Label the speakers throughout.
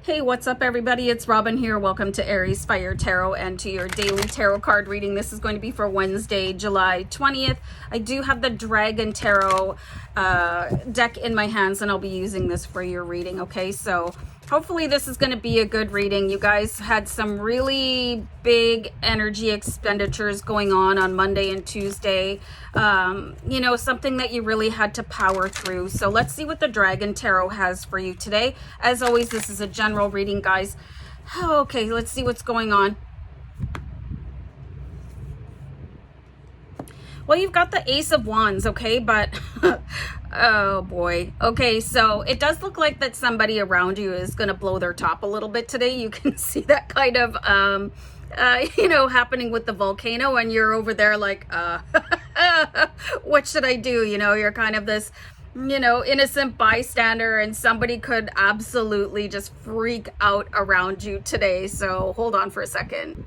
Speaker 1: Hey, what's up everybody? It's Robin here. Welcome to Aries Fire Tarot and to your daily tarot card reading. This is going to be for Wednesday, July 20th. I do have the Dragon Tarot deck in my hands and I'll be using this for your reading, okay? So hopefully this is going to be a good reading. You guys had some really big energy expenditures going on Monday and Tuesday. You know, something that you really had to power through. So let's see what the Dragon Tarot has for you today. As always, this is a general reading, guys. Okay, let's see what's going on. Well, you've got the Ace of Wands, okay, but oh boy. Okay, so it does look like that somebody around you is going to blow their top a little bit today. You can see that kind of, you know, happening with the volcano, and you're over there like, what should I do? You know, you're kind of this, you know, innocent bystander, and somebody could absolutely just freak out around you today. So hold on for a second.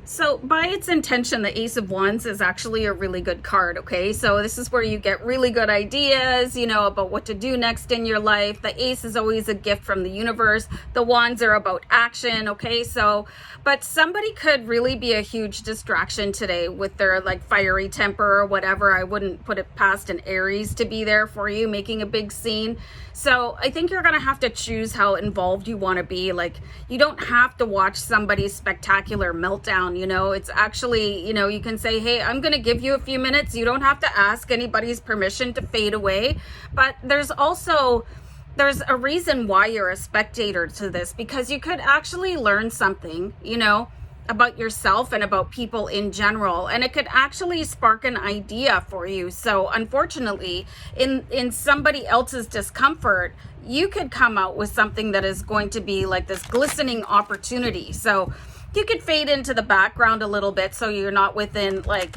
Speaker 1: So by its intention, the Ace of Wands is actually a really good card, okay? So this is where you get really good ideas, you know, about what to do next in your life. The Ace is always a gift from the universe. The Wands are about action, okay? So, but somebody could really be a huge distraction today with their like fiery temper or whatever. I wouldn't put it past an Aries to be there for you, making a big scene. So I think you're going to have to choose how involved you want to be. Like, you don't have to watch somebody's spectacular meltdown, you know. It's actually, you know, you can say, hey, I'm going to give you a few minutes. You don't have to ask anybody's permission to fade away. But there's a reason why you're a spectator to this, because you could actually learn something, you know, about yourself and about people in general, and it could actually spark an idea for you. So unfortunately, in somebody else's discomfort, you could come out with something that is going to be like this glistening opportunity. So you could fade into the background a little bit so you're not within like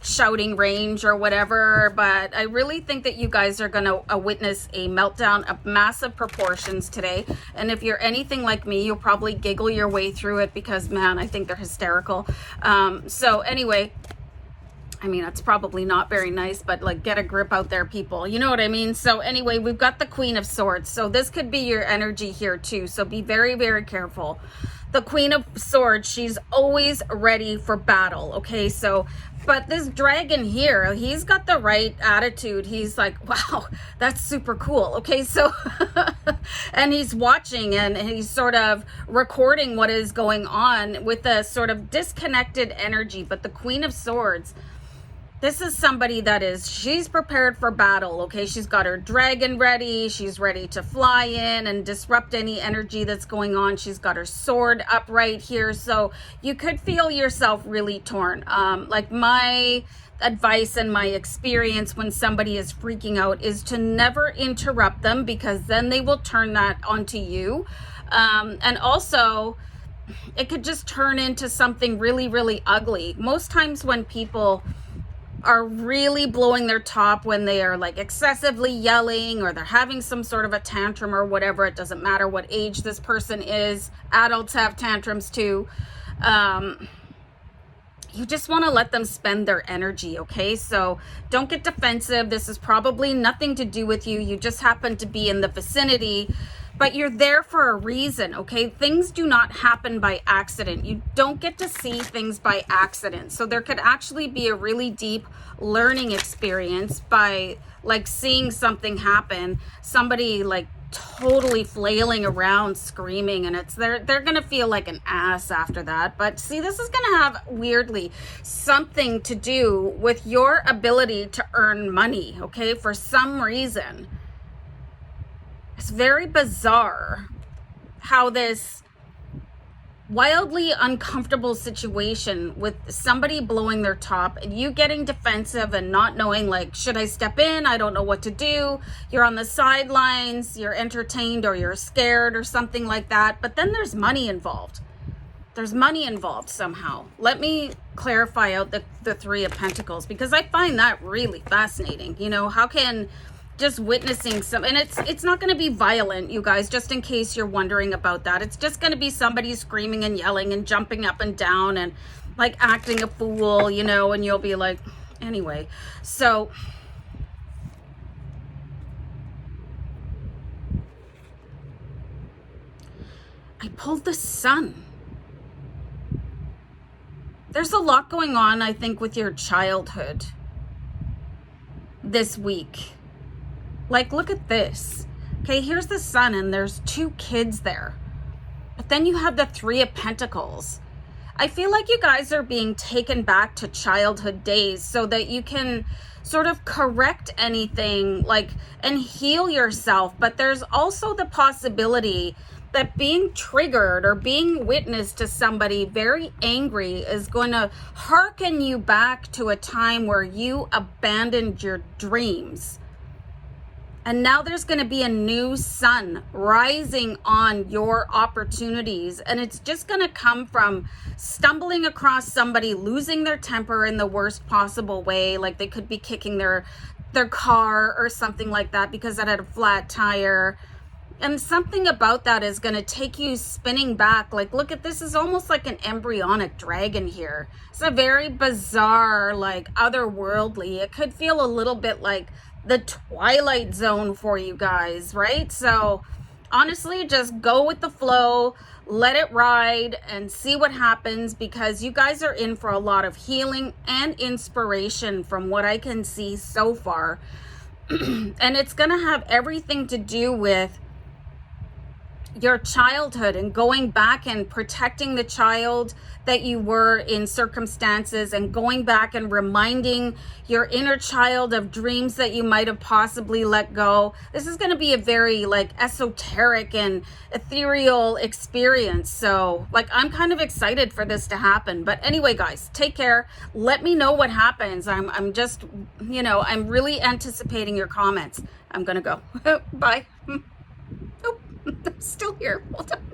Speaker 1: shouting range or whatever, but I really think that you guys are going to witness a meltdown of massive proportions today. And if you're anything like me, you'll probably giggle your way through it because, man, I think they're hysterical. So anyway, I mean, that's probably not very nice, but like, get a grip out there, people. You know what I mean? So anyway, we've got the Queen of Swords. So this could be your energy here too. So be very, very careful. The Queen of Swords, she's always ready for battle. Okay, so, but this dragon here, he's got the right attitude. He's like, wow, that's super cool. Okay, so, and he's watching and he's sort of recording what is going on with a sort of disconnected energy. But the Queen of Swords, this is somebody that she's prepared for battle, okay? She's got her dragon ready. She's ready to fly in and disrupt any energy that's going on. She's got her sword upright here. So you could feel yourself really torn. Like, my advice and my experience when somebody is freaking out is to never interrupt them, because then they will turn that onto you. And also, it could just turn into something really, really ugly. Most times when people are really blowing their top, when they are like excessively yelling or they're having some sort of a tantrum or whatever, it doesn't matter what age this person is. Adults have tantrums too. You just want to let them spend their energy, okay? So don't get defensive. This is probably nothing to do with you. You just happen to be in the vicinity, but you're there for a reason, okay? Things do not happen by accident. You don't get to see things by accident. So there could actually be a really deep learning experience by like seeing something happen, somebody like totally flailing around screaming, and they're gonna feel like an ass after that. But see, this is gonna have weirdly something to do with your ability to earn money, okay? For some reason, it's very bizarre how this wildly uncomfortable situation with somebody blowing their top and you getting defensive and not knowing, like, should I step in? I don't know what to do. You're on the sidelines, you're entertained or you're scared or something like that. But then there's money involved. There's money involved somehow. Let me clarify out the Three of Pentacles, because I find that really fascinating. You know, how can just witnessing some, and it's not going to be violent, you guys, just in case you're wondering about that. It's just going to be somebody screaming and yelling and jumping up and down and like acting a fool, you know, and you'll be like, anyway. So I pulled the Sun. There's a lot going on, I think, with your childhood this week. Like, look at this. Okay, here's the Sun, and there's 2 kids there. But then you have the 3 of Pentacles. I feel like you guys are being taken back to childhood days so that you can sort of correct anything, like, and heal yourself. But there's also the possibility that being triggered or being witness to somebody very angry is going to hearken you back to a time where you abandoned your dreams. And now there's going to be a new sun rising on your opportunities. And it's just going to come from stumbling across somebody losing their temper in the worst possible way. Like they could be kicking their car or something like that because it had a flat tire. And something about that is going to take you spinning back. Like, look at this, is almost like an embryonic dragon here. It's a very bizarre, like otherworldly. It could feel a little bit like the Twilight Zone for you guys, right? So honestly, just go with the flow, let it ride and see what happens, because you guys are in for a lot of healing and inspiration from what I can see so far. And it's going to have everything to do with your childhood and going back and protecting the child that you were in circumstances, and going back and reminding your inner child of dreams that you might have possibly let go. This is going to be a very like esoteric and ethereal experience. So like, I'm kind of excited for this to happen. But anyway, guys, take care. Let me know what happens. I'm just, I'm really anticipating your comments. I'm going to go. Bye. Still here. Hold on.